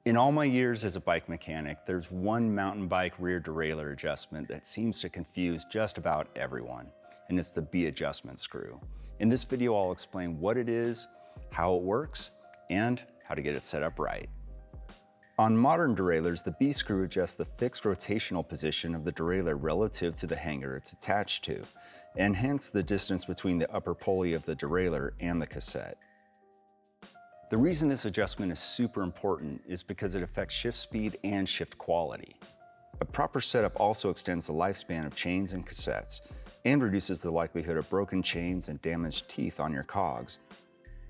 In all my years as a bike mechanic, there's one mountain bike rear derailleur adjustment that seems to confuse just about everyone, and it's the B adjustment screw. In this video, I'll explain what it is, how it works, and how to get it set up right. On modern derailleurs, the B screw adjusts the fixed rotational position of the derailleur relative to the hanger it's attached to, and hence the distance between the upper pulley of the derailleur and the cassette. The reason this adjustment is super important is because it affects shift speed and shift quality. A proper setup also extends the lifespan of chains and cassettes and reduces the likelihood of broken chains and damaged teeth on your cogs.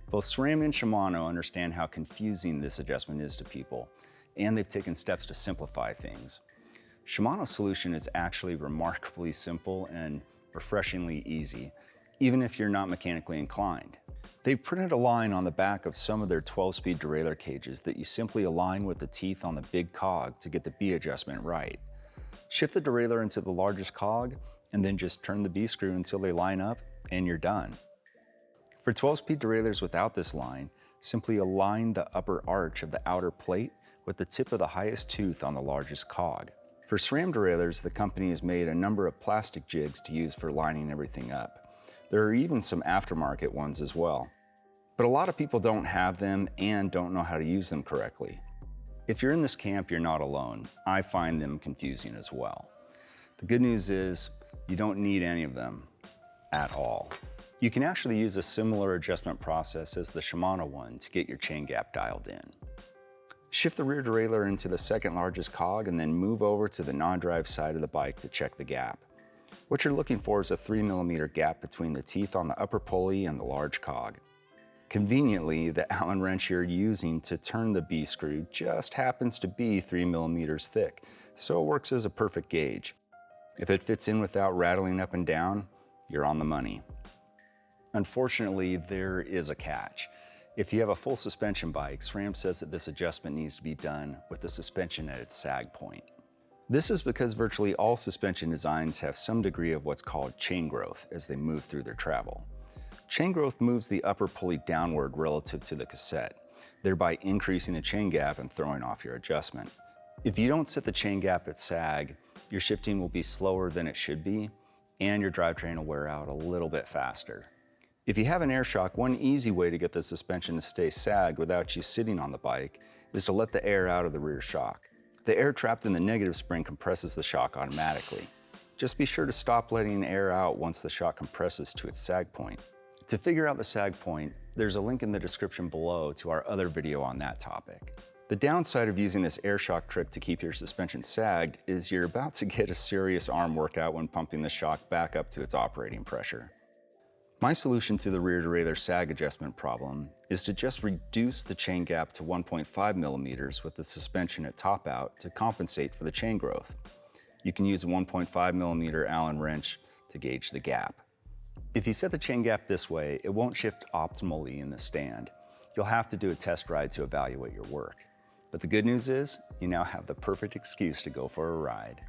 Both SRAM and Shimano understand how confusing this adjustment is to people, and they've taken steps to simplify things. Shimano's solution is actually remarkably simple and refreshingly easy, even if you're not mechanically inclined. They've printed a line on the back of some of their 12-speed derailleur cages that you simply align with the teeth on the big cog to get the B adjustment right. Shift the derailleur into the largest cog, and then just turn the B screw until they line up, and you're done. For 12-speed derailleurs without this line, simply align the upper arch of the outer plate with the tip of the highest tooth on the largest cog. For SRAM derailleurs, the company has made a number of plastic jigs to use for lining everything up. There are even some aftermarket ones as well. But a lot of people don't have them and don't know how to use them correctly. If you're in this camp, you're not alone. I find them confusing as well. The good news is you don't need any of them at all. You can actually use a similar adjustment process as the Shimano one to get your chain gap dialed in. Shift the rear derailleur into the second largest cog and then move over to the non-drive side of the bike to check the gap. What you're looking for is a 3mm gap between the teeth on the upper pulley and the large cog. Conveniently, the Allen wrench you're using to turn the B screw just happens to be 3mm thick, so it works as a perfect gauge. If it fits in without rattling up and down, you're on the money. Unfortunately, there is a catch. If you have a full suspension bike, SRAM says that this adjustment needs to be done with the suspension at its sag point. This is because virtually all suspension designs have some degree of what's called chain growth as they move through their travel. Chain growth moves the upper pulley downward relative to the cassette, thereby increasing the chain gap and throwing off your adjustment. If you don't set the chain gap at sag, your shifting will be slower than it should be, and your drivetrain will wear out a little bit faster. If you have an air shock, one easy way to get the suspension to stay sagged without you sitting on the bike is to let the air out of the rear shock. The air trapped in the negative spring compresses the shock automatically. Just be sure to stop letting air out once the shock compresses to its sag point. To figure out the sag point, there's a link in the description below to our other video on that topic. The downside of using this air shock trick to keep your suspension sagged is you're about to get a serious arm workout when pumping the shock back up to its operating pressure. My solution to the rear derailleur sag adjustment problem is to just reduce the chain gap to 1.5mm with the suspension at top out to compensate for the chain growth. You can use a 1.5mm Allen wrench to gauge the gap. If you set the chain gap this way, it won't shift optimally in the stand. You'll have to do a test ride to evaluate your work. But the good news is, you now have the perfect excuse to go for a ride.